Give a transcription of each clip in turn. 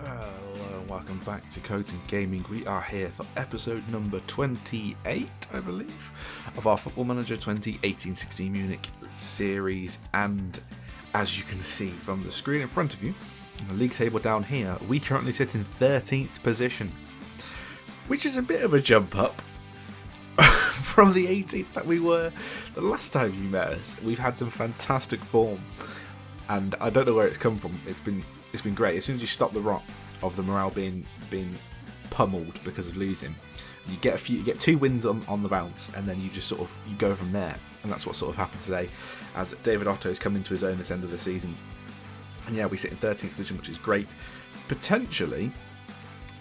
Hello and welcome back to Codes and Gaming. We are here for episode number 28, I believe, of our Football Manager 2018-16 Munich series. And as you can see from the screen in front of you, on the league table down here, we currently sit in 13th position, which is a bit of a jump up from the 18th that we were the last time you met us. We've had some fantastic form, and I don't know where it's come from. It's been great. As soon as you stop the rot of the morale being pummeled because of losing, you get two wins on the bounce, and then you just sort of you go from there. And that's what sort of happened today, as David Otto's come into his own at the end of the season. And yeah, we sit in 13th position, which is great. Potentially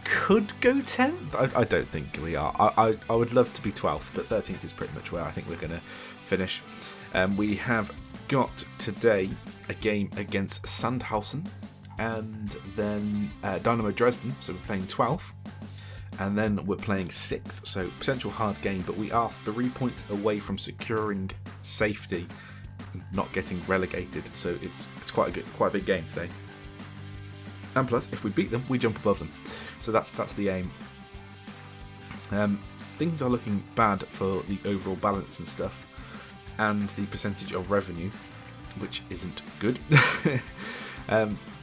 could go 10th. I don't think we are. I would love to be 12th, but 13th is pretty much where I think we're going to finish. We have got today a game against Sandhausen, and then Dynamo Dresden, so we're playing 12th, and then we're playing 6th, so potential hard game, but we are 3 points away from securing safety and not getting relegated, so it's quite a big game today. And plus, if we beat them, we jump above them, so that's the aim. Things are looking bad for the overall balance and stuff, and the percentage of revenue, which isn't good.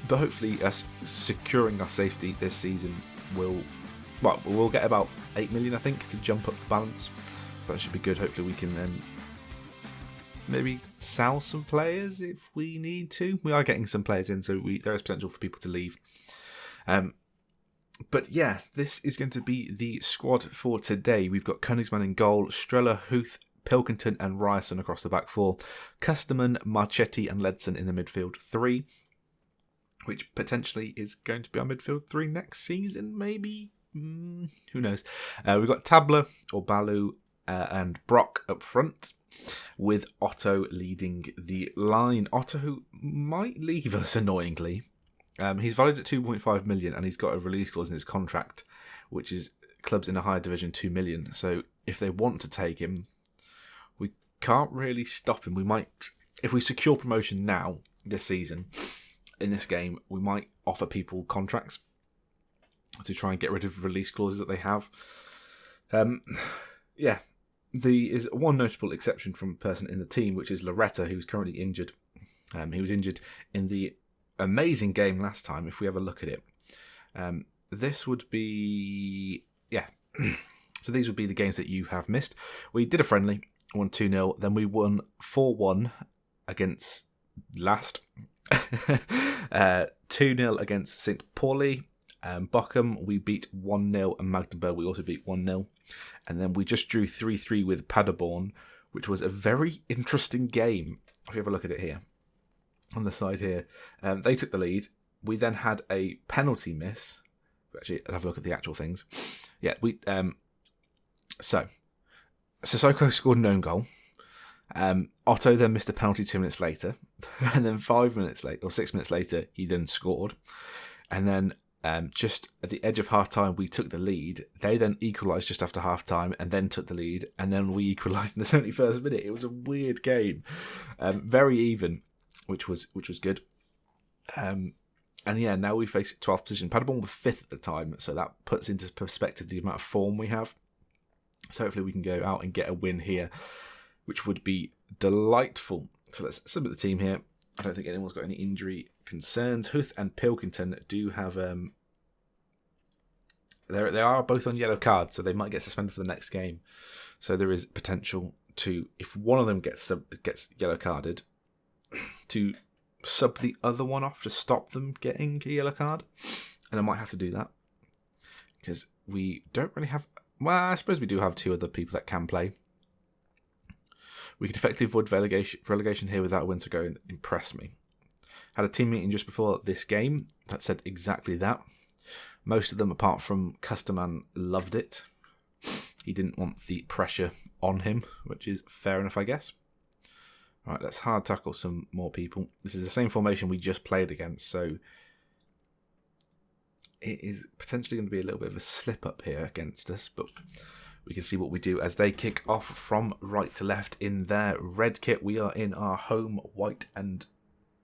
But hopefully us securing our safety this season we'll get about 8 million, I think, to jump up the balance. So that should be good. Hopefully we can then maybe sell some players if we need to. We are getting some players in, so there is potential for people to leave. But yeah, this is going to be the squad for today. We've got Königsmann in goal, Streller, Huth, Pilkington and Ryerson across the back four, Kusterman, Marchetti and Ledson in the midfield three, which potentially is going to be our midfield three next season, maybe? Who knows? We've got Tabler, or Balu, and Brock up front, with Otto leading the line. Otto, who might leave us annoyingly. He's valued at 2.5 million, and he's got a release clause in his contract, which is clubs in a higher division 2 million. So if they want to take him, we can't really stop him. We might, if we secure promotion now, this season, in this game, we might offer people contracts to try and get rid of release clauses that they have. There is one notable exception from a person in the team, which is Loretta, who's currently injured. He was injured in the amazing game last time, if we have a look at it. This would be... So these would be the games that you have missed. We did a friendly, won 2-0, then we won 4-1 against last. 2-0 against St. Pauli. Bochum, we beat 1-0, and Magdeburg, we also beat 1-0. And then we just drew 3-3 with Paderborn, which was a very interesting game. If you have a look at it here, on the side here, they took the lead. We then had a penalty miss. Actually, I'll have a look at the actual things. Yeah, so Sissoko scored an own goal. Otto then missed a penalty 2 minutes later, and then 6 minutes later, he then scored. And then just at the edge of half-time, we took the lead. They then equalised just after half-time, and then took the lead, and then we equalised in the 71st minute. It was a weird game, very even, which was good. And yeah, now we face 12th position. Paderborn were 5th at the time, so that puts into perspective the amount of form we have. So hopefully we can go out and get a win here, which would be delightful. So let's sum up the team here. I don't think anyone's got any injury concerns. Huth and Pilkington do have... They are both on yellow cards, so they might get suspended for the next game. So there is potential to, if one of them gets yellow carded, to sub the other one off to stop them getting a yellow card. And I might have to do that, because we don't really have... Well, I suppose we do have two other people that can play. We could effectively avoid relegation here without a win to go and impress me. Had a team meeting just before this game that said exactly that. Most of them, apart from Kusterman, loved it. He didn't want the pressure on him, which is fair enough, I guess. Right, let's hard tackle some more people. This is the same formation we just played against, so it is potentially going to be a little bit of a slip up here against us, but we can see what we do as they kick off from right to left in their red kit. We are in our home white and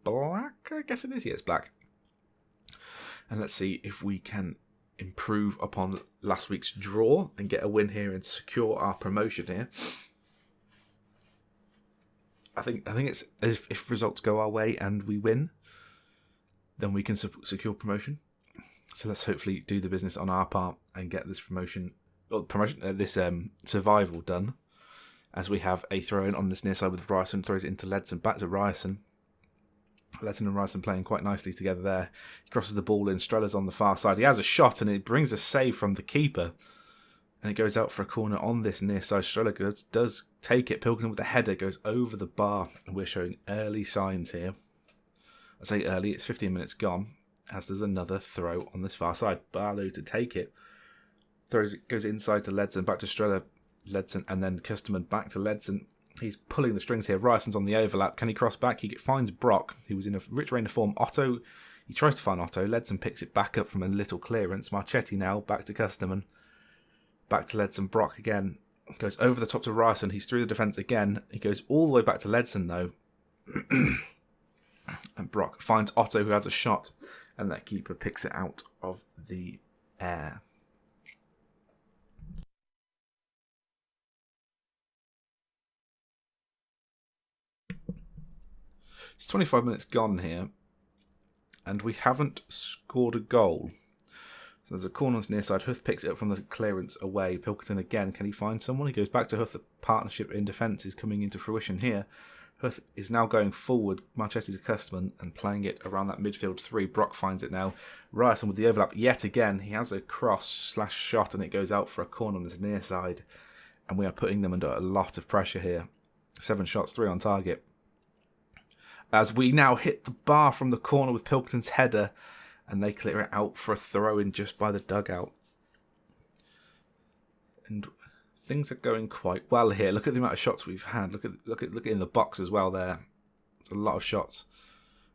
black, I guess it is. Yeah, it's black. And let's see if we can improve upon last week's draw and get a win here and secure our promotion here. I think it's if results go our way and we win, then we can secure promotion. So let's hopefully do the business on our part and get this survival done. As we have a throw in on this near side with Ryerson, throws it into Ledson, back to Ryerson. Ledson and Ryerson playing quite nicely together there. He crosses the ball in. Streller's on the far side. He has a shot and it brings a save from the keeper. And it goes out for a corner on this near side. Streller does take it. Pilkington with a header goes over the bar. And we're showing early signs here. I say early, it's 15 minutes gone. As there's another throw on this far side. Barlow to take it. Throws it, goes inside to Ledson, back to Streller. Ledson and then Custerman back to Ledson. He's pulling the strings here. Ryerson's on the overlap. Can he cross back? He finds Brock, who was in a rich reign of form. Otto, he tries to find Otto. Ledson picks it back up from a little clearance. Marchetti now back to Custerman. Back to Ledson. Brock again. Goes over the top to Ryerson. He's through the defence again. He goes all the way back to Ledson though. And Brock finds Otto, who has a shot. And that keeper picks it out of the air. It's 25 minutes gone here, and we haven't scored a goal. So there's a corner on the near side. Huth picks it up from the clearance away. Pilkington again. Can he find someone? He goes back to Huth. The partnership in defence is coming into fruition here. Huth is now going forward. Marchetti to Custerman and playing it around that midfield three. Brock finds it now. Ryerson with the overlap yet again. He has a cross/shot and it goes out for a corner on this near side. And we are putting them under a lot of pressure here. 7 shots, 3 on target. As we now hit the bar from the corner with Pilkington's header, and they clear it out for a throw-in just by the dugout. And things are going quite well here. Look at the amount of shots we've had. Look at in the box as well there. It's a lot of shots.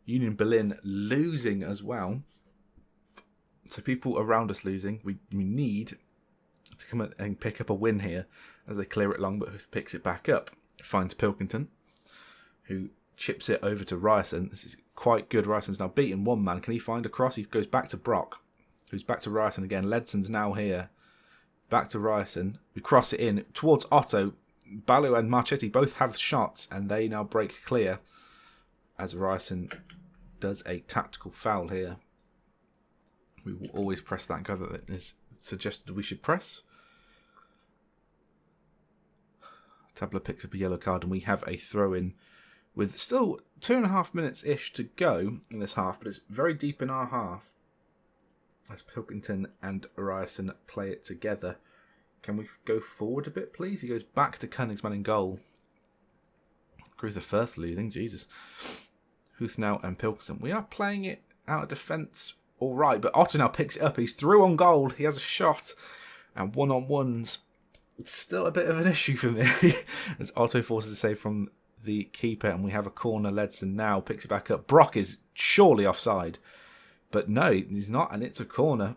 Union Berlin losing as well. So people around us losing. We need to come and pick up a win here as they clear it long, but Huth picks it back up. Finds Pilkington, who chips it over to Ryerson. This is quite good. Ryerson's now beaten one man. Can he find a cross? He goes back to Brock, who's back to Ryerson again. Ledson's now here. Back to Ryerson. We cross it in towards Otto. Baloo and Marchetti both have shots, and they now break clear as Ryerson does a tactical foul here. We will always press that guy that is suggested we should press. Tabler picks up a yellow card, and we have a throw-in with still 2.5 minutes-ish to go in this half, but it's very deep in our half as Pilkington and Ryerson play it together. Can we go forward a bit, please? He goes back to Koenigsmann in goal. Gruther Firth losing, Jesus. Huth now and Pilkington. We are playing it out of defence all right, but Otto now picks it up. He's through on goal. He has a shot, and one-on-ones. It's still a bit of an issue for me as Otto forces a save from the keeper, and we have a corner. Ledson now picks it back up. Brock is surely offside, but no, he's not, and it's a corner.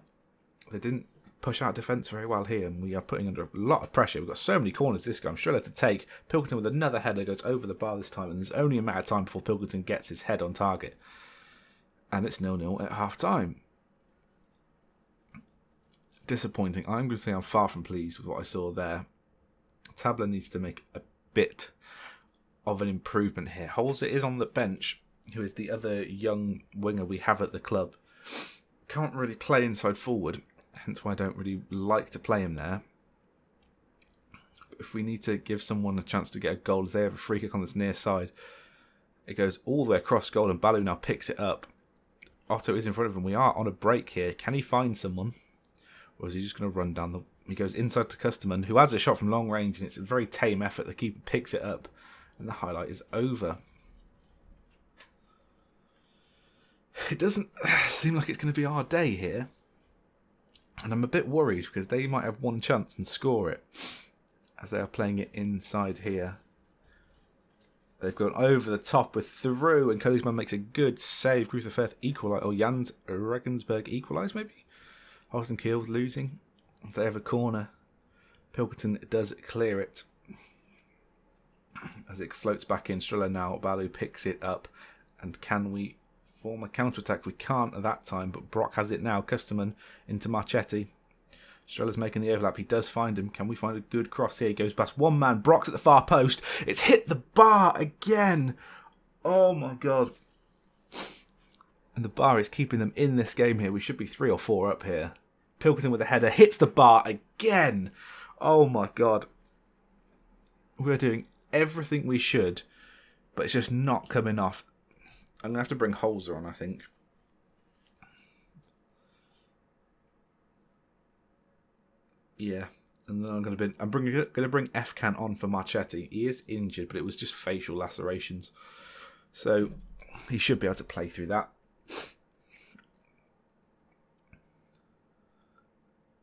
They didn't push out defence very well here, and we are putting under a lot of pressure. We've got so many corners this game. Streller to take. Pilkington with another header goes over the bar this time, and there's only a matter of time before Pilkington gets his head on target. And it's 0-0 at half-time. Disappointing. I'm going to say I'm far from pleased with what I saw there. Tabler needs to make a bit of an improvement here. Holzer is on the bench, who is the other young winger we have at the club. Can't really play inside forward, hence why I don't really like to play him there. But if we need to give someone a chance to get a goal, as they have a free kick on this near side, it goes all the way across goal, and Baloo now picks it up. Otto is in front of him. We are on a break here. Can he find someone? Or is he just going to run down the... He goes inside to Custerman, who has a shot from long range, and it's a very tame effort. The keeper picks it up, and the highlight is over. It doesn't seem like it's going to be our day here. And I'm a bit worried, because they might have one chance and score it, as they are playing it inside here. They've gone over the top with through, and Koenigsmann makes a good save. Gruther Firth equalise, or Jans Regensburg equalise maybe? Holsten Kiel's losing. They have a corner. Pilkington does clear it. As it floats back in, Striller now, Baloo picks it up. And can we form a counter-attack. We can't at that time, but Brock has it now. Custerman into Marchetti. Strella's making the overlap. He does find him. Can we find a good cross here? He goes past one man. Brock's at the far post. It's hit the bar again. Oh my God. And the bar is keeping them in this game here. We should be 3 or 4 up here. Pilkington with a header. Hits the bar again. Oh my God. We're doing everything we should, but it's just not coming off. I'm going to have to bring Holzer on, I think. Yeah. And then I'm going to bring F-Can on for Marchetti. He is injured, but it was just facial lacerations. So he should be able to play through that.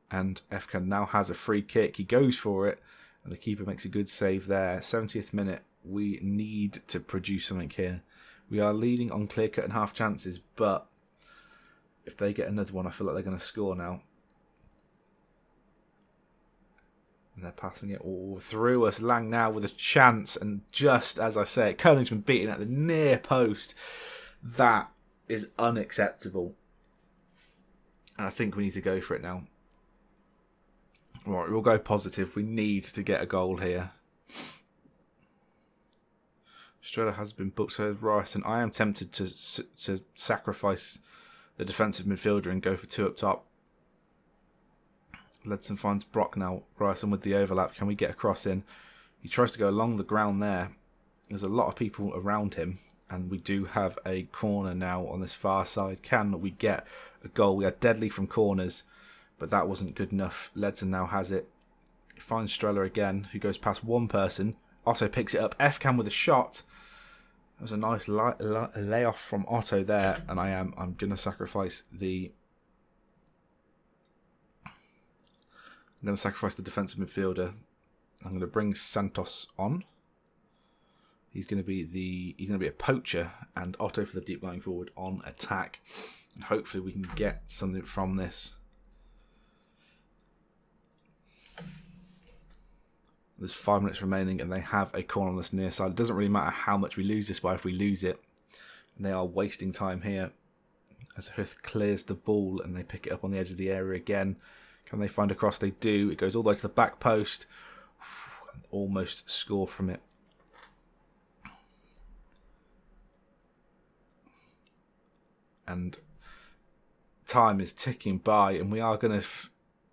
And F-Can now has a free kick. He goes for it, and the keeper makes a good save there. 70th minute. We need to produce something here. We are leading on clear-cut and half chances, but if they get another one, I feel like they're going to score now. And they're passing it all through us. Lang now with a chance, and just as I say it, Koenig's been beaten at the near post. That is unacceptable. And I think we need to go for it now. Right, we'll go positive. We need to get a goal here. Strela has been booked, so has Rice, and I am tempted to sacrifice the defensive midfielder and go for 2 up top. Ledson finds Brock now. Ryerson with the overlap. Can we get a cross in? He tries to go along the ground there. There's a lot of people around him, and we do have a corner now on this far side. Can we get a goal? We are deadly from corners, but that wasn't good enough. Ledson now has it. He finds Streller again, who goes past one person. Otto picks it up. F-Can with a shot. That was a nice layoff from Otto there, and I'm going to sacrifice the... I'm going to sacrifice the defensive midfielder. I'm going to bring Santos on. He's going to be a poacher, and Otto for the deep lying forward on attack. And hopefully we can get something from this. There's 5 minutes remaining, and they have a corner on this near side. It doesn't really matter how much we lose this by if we lose it. And they are wasting time here as Huth clears the ball, and they pick it up on the edge of the area again. Can they find a cross? They do. It goes all the way to the back post. Almost score from it. And time is ticking by, and we are going to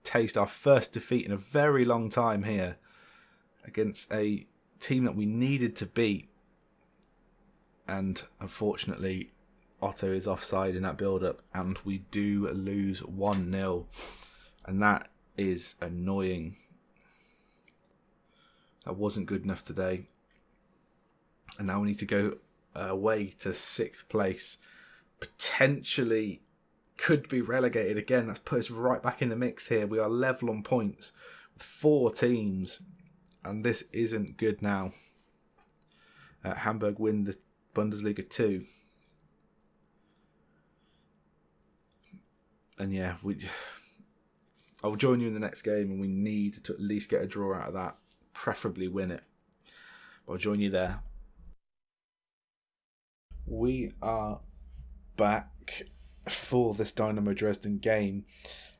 taste our first defeat in a very long time here against a team that we needed to beat. And unfortunately, Otto is offside in that build-up, and we do lose 1-0. And that is annoying. That wasn't good enough today. And now we need to go away to 6th place. Potentially could be relegated again. That's put us right back in the mix here. We are level on points with 4 teams. And this isn't good now. Hamburg win the Bundesliga 2. And yeah, I'll join you in the next game, and we need to at least get a draw out of that. Preferably win it. I'll join you there. We are back for this Dynamo Dresden game,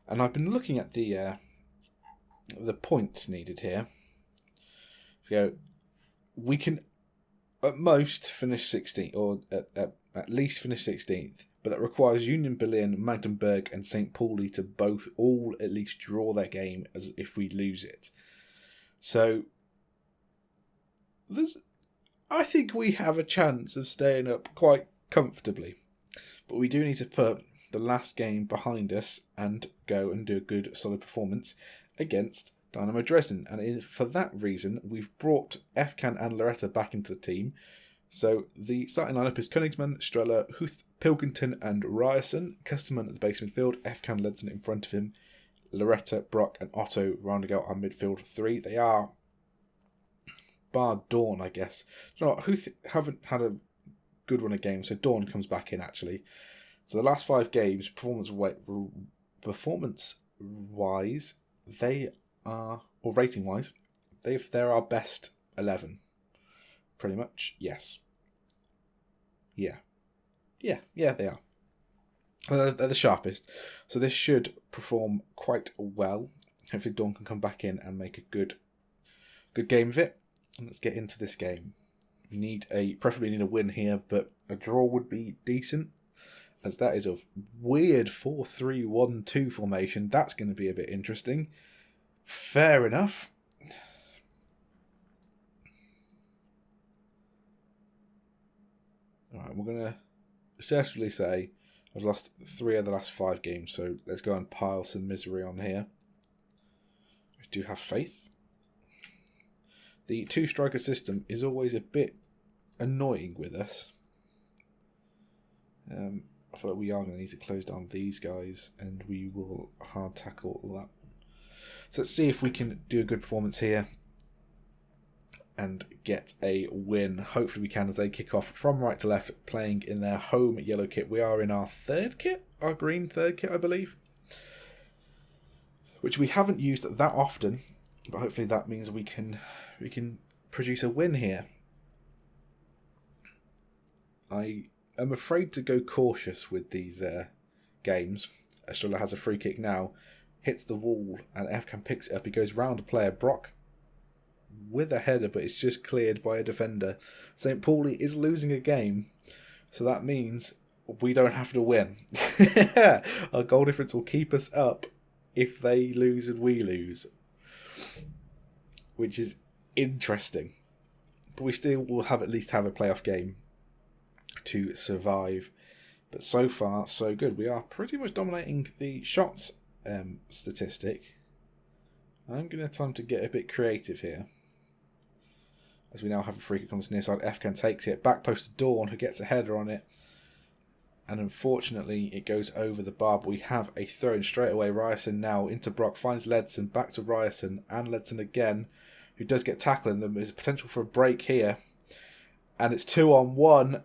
and I've been looking at the points needed here. We can at most finish 16th, or at least finish 16th, but that requires Union Berlin, Magdeburg, and St. Pauli to both all at least draw their game as if we lose it. So I think we have a chance of staying up quite comfortably, but we do need to put the last game behind us and go and do a good solid performance against Dynamo Dresden. And for that reason, we've brought F-Can and Loretta back into the team. So the starting lineup is Königsmann, Streller, Huth, Pilkington and Ryerson. Custerman at the base midfield, F-Can Ledson in front of him, Loretta, Brock and Otto rounding out our midfield 3. They are, bar Dawn, I guess. You know what, Huth haven't had a good run of games, so Dawn comes back in actually. So the last 5 games, performance-wise, they are, or rating-wise, they're our best 11. Pretty much, yes. Yeah. Yeah, they are. Well, they're the sharpest. So this should perform quite well. Hopefully Dawn can come back in and make a good game of it. And let's get into this game. We preferably need a win here, but a draw would be decent, as that is a weird 4-3-1-2 formation. That's going to be a bit interesting. Fair enough. Alright, we're going to assertively say I've lost 3 of the last 5 games, so let's go and pile some misery on here. I do have faith. The 2-striker system is always a bit annoying with us. I feel like we are going to need to close down these guys, and we will hard tackle that one. So let's see if we can do a good performance here and get a win. Hopefully we can, as they kick off from right to left, playing in their home yellow kit. We are in our third kit, our green third kit, I believe, which we haven't used that often, but hopefully that means we can produce a win here. I am afraid to go cautious with these games. Estrella has a free kick now, hits the wall, and Efkan picks it up. He goes round a player, Brock, with a header, but it's just cleared by a defender. St. Pauli is losing a game, so that means we don't have to win. Our goal difference will keep us up if they lose and we lose, which is interesting. But we still will at least have a playoff game to survive. But so far, so good. We are pretty much dominating the shots statistic. I'm going to attempt to get a bit creative here, as we now have a free kick on this near side. Efkan takes it, back post to Dawn, who gets a header on it. And unfortunately, it goes over the bar, but we have a throw in straight away. Ryerson now into Brock, finds Ledson, back to Ryerson, and Ledson again, who does get tackling them. There's a potential for a break here. And it's 2-on-1.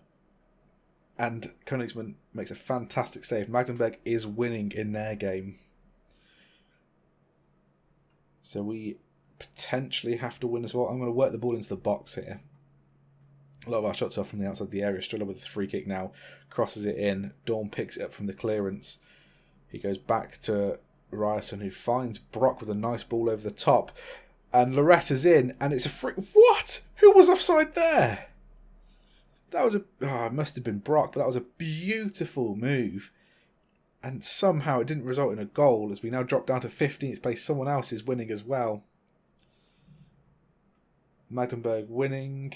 And Königsmann makes a fantastic save. Magdeburg is winning in their game. So we potentially have to win as well. I'm going to work the ball into the box here. A lot of our shots are from the outside of the area. Striller with a free kick now. Crosses it in. Dawn picks it up from the clearance. He goes back to Ryerson, who finds Brock with a nice ball over the top. And Loretta's in, and it's a free... What? Who was offside there? That was it must have been Brock, but that was a beautiful move. And somehow it didn't result in a goal, as we now drop down to 15th place. Someone else is winning as well. Magdeburg winning.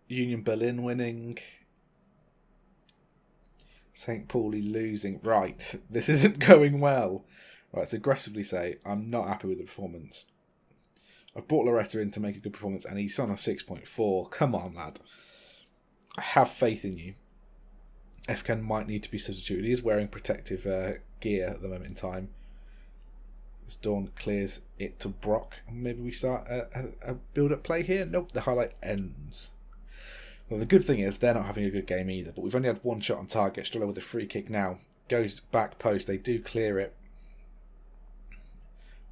Union Berlin winning. St. Pauli losing. Right, this isn't going well. Right, let's aggressively say I'm not happy with the performance. I've brought Loretta in to make a good performance, and he's on a 6.4. Come on, lad. I have faith in you. Efkan might need to be substituted. He is wearing protective gear at the moment in time. As Dawn clears it to Brock. Maybe we start a build-up play here. Nope, the highlight ends. Well, the good thing is they're not having a good game either, but we've only had one shot on target. Striller with a free kick now. Goes back post. They do clear it.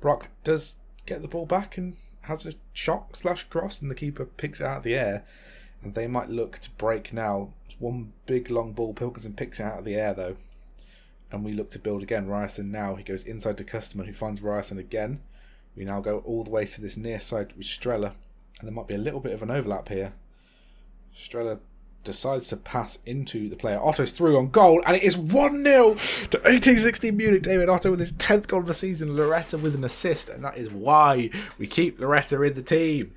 Brock does get the ball back and has a shot / cross, and the keeper picks it out of the air, and they might look to break now. It's one big long ball. Pilkington picks it out of the air though, and we look to build again. Ryerson now, he goes inside to Custerman, who finds Ryerson again. We now go all the way to this near side with Strella, and there might be a little bit of an overlap here. Strella decides to pass into the player. Otto's through on goal, and it is 1-0 to 1860 Munich. David Otto with his 10th goal of the season. Loretta with an assist, and that is why we keep Loretta in the team.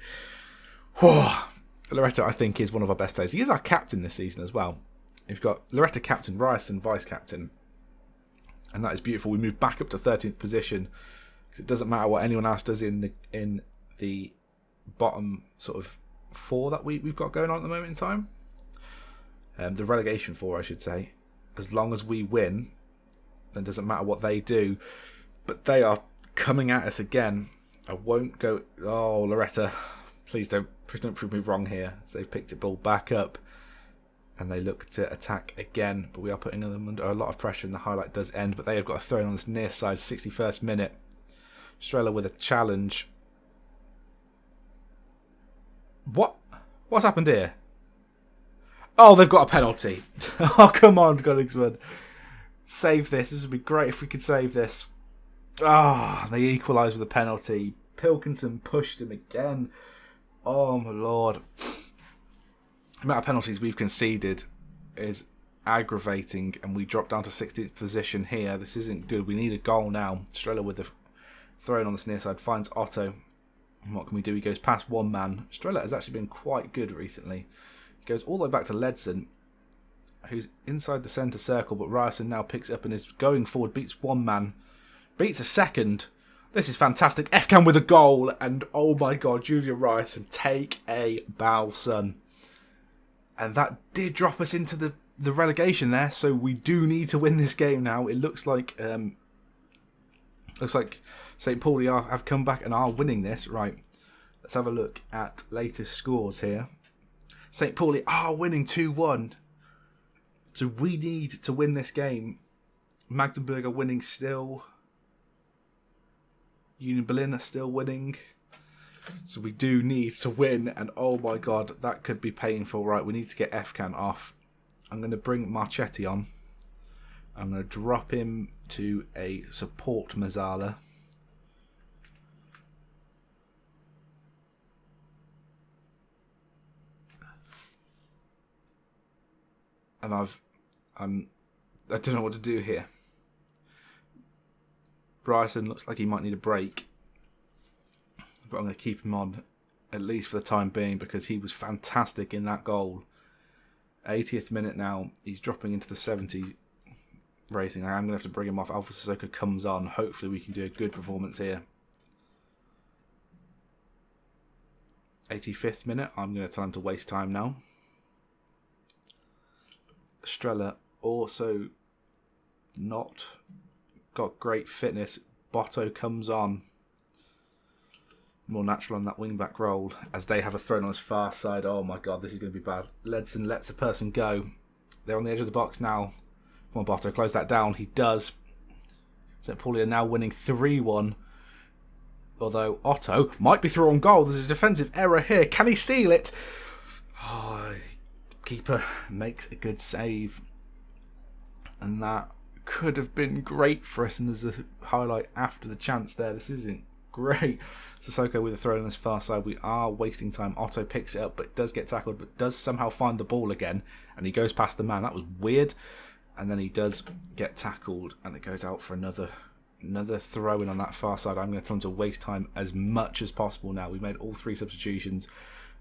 Loretta, I think, is one of our best players. He is our captain this season as well. We've got Loretta captain, Ryerson vice captain, and that is beautiful. We move back up to 13th position, because it doesn't matter what anyone else does in the bottom sort of 4 that we've got going on at the moment in time. The relegation 4, I should say. As long as we win, then it doesn't matter what they do. But they are coming at us again. I won't go... Oh, Loretta, please don't prove me wrong here. So they've picked it ball back up, and they look to attack again. But we are putting them under a lot of pressure, and the highlight does end. But they have got a throw in on this near side, 61st minute. Strela with a challenge. What's happened here? Oh, they've got a penalty. Oh, come on, Königsmann. Save this. This would be great if we could save this. Ah, they equalised with a penalty. Pilkington pushed him again. Oh, my Lord. The amount of penalties we've conceded is aggravating, and we dropped down to 16th position here. This isn't good. We need a goal now. Streller with the throw on this near side finds Otto. And what can we do? He goes past one man. Streller has actually been quite good recently. He goes all the way back to Ledson, who's inside the centre circle, but Ryerson now picks up and is going forward, beats one man, beats a second. This is fantastic. Efkan with a goal, and oh my God, Julian Ryerson, take a bow, son. And that did drop us into the relegation there, so we do need to win this game now. It looks like St. Pauli have come back and are winning this. Right, let's have a look at latest scores here. St. Pauli are winning 2-1. So we need to win this game. Magdeburg are winning still. Union Berlin are still winning. So we do need to win. And oh my God, that could be painful. Right, we need to get Efkan off. I'm going to bring Marchetti on. I'm going to drop him to a support Mazzala. And I don't know what to do here. Bryson looks like he might need a break, but I'm going to keep him on at least for the time being because he was fantastic in that goal. 80th minute now. He's dropping into the 70s rating. I am going to have to bring him off. Alpha Sissoko comes on. Hopefully we can do a good performance here. 85th minute. I'm going to tell him to waste time now. Streller also not got great fitness. Botto comes on. More natural on that wing-back role as they have a throw on his far side. Oh my God, this is going to be bad. Ledson lets a person go. They're on the edge of the box now. Come on, Botto, close that down. He does. St. Pauli are now winning 3-1. Although Otto might be through on goal. There's a defensive error here. Can he seal it? Oh, keeper makes a good save. And that could have been great for us. And there's a highlight after the chance there. This isn't great. Sissoko with a throw on his far side. We are wasting time. Otto picks it up but does get tackled, but does somehow find the ball again. And he goes past the man. That was weird. And then he does get tackled and it goes out for another throw in on that far side. I'm going to tell him to waste time as much as possible now. We've made all 3 substitutions.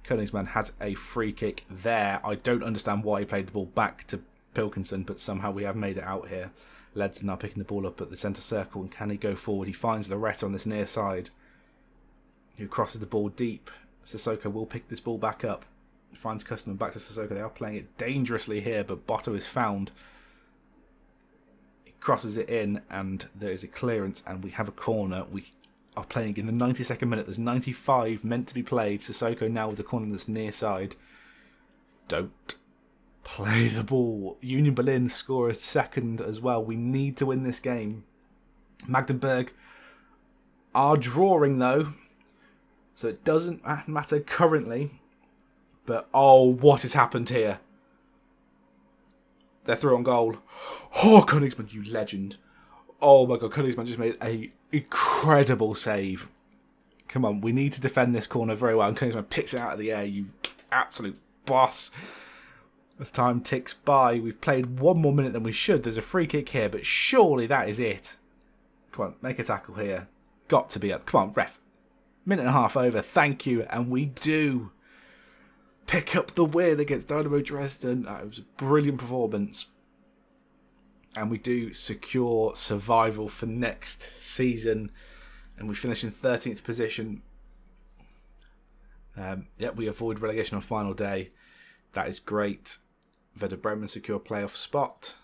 Königsmann has a free kick there. I don't understand why he played the ball back to Pilkington, but somehow we have made it out here. Led's now picking the ball up at the centre circle, and can he go forward? He finds Loretta on this near side, who crosses the ball deep. Sissoko will pick this ball back up. Finds Customer back to Sissoko. They are playing it dangerously here, but Botto is found. He crosses it in, and there is a clearance, and we have a corner. We are playing in the 92nd minute. There's 95 meant to be played. Sissoko now with the corner on this near side. Don't play the ball. Union Berlin score a second as well. We need to win this game. Magdeburg are drawing though, so it doesn't matter currently. But oh, what has happened here? They're through on goal. Oh, Königsmann, you legend. Oh my God, Königsmann just made an incredible save. Come on, we need to defend this corner very well. And Königsmann picks it out of the air, you absolute boss. As time ticks by, we've played 1 more minute than we should. There's a free kick here, but surely that is it. Come on, make a tackle here. Got to be up. Come on, ref. Minute and a half over. Thank you. And we do pick up the win against Dynamo Dresden. It was a brilliant performance. And we do secure survival for next season. And we finish in 13th position. We avoid relegation on final day. That is great. Werder Bremen secure playoff spot.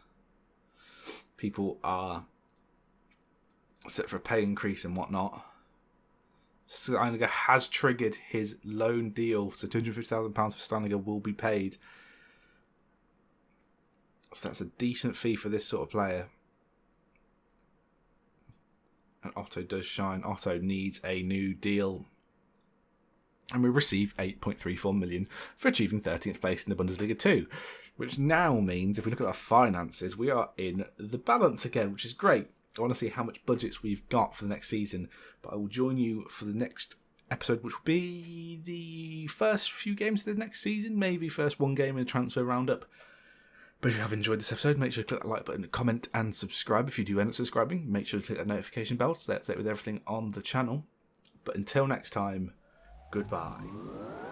People are set for a pay increase and whatnot. Steiniger has triggered his loan deal, so £250,000 for Steiniger will be paid. So that's a decent fee for this sort of player. And Otto does shine. Otto needs a new deal. and we receive 8.34 million for achieving 13th place in the Bundesliga 2, which now means if we look at our finances, we are in the balance again, which is great. I want to see how much budgets we've got for the next season, but I will join you for the next episode, which will be the first few games of the next season, maybe first one game in the transfer roundup. But if you have enjoyed this episode, make sure to click that like button, comment and subscribe. If you do end up subscribing, make sure to click that notification bell to stay up to date with everything on the channel. But until next time, goodbye.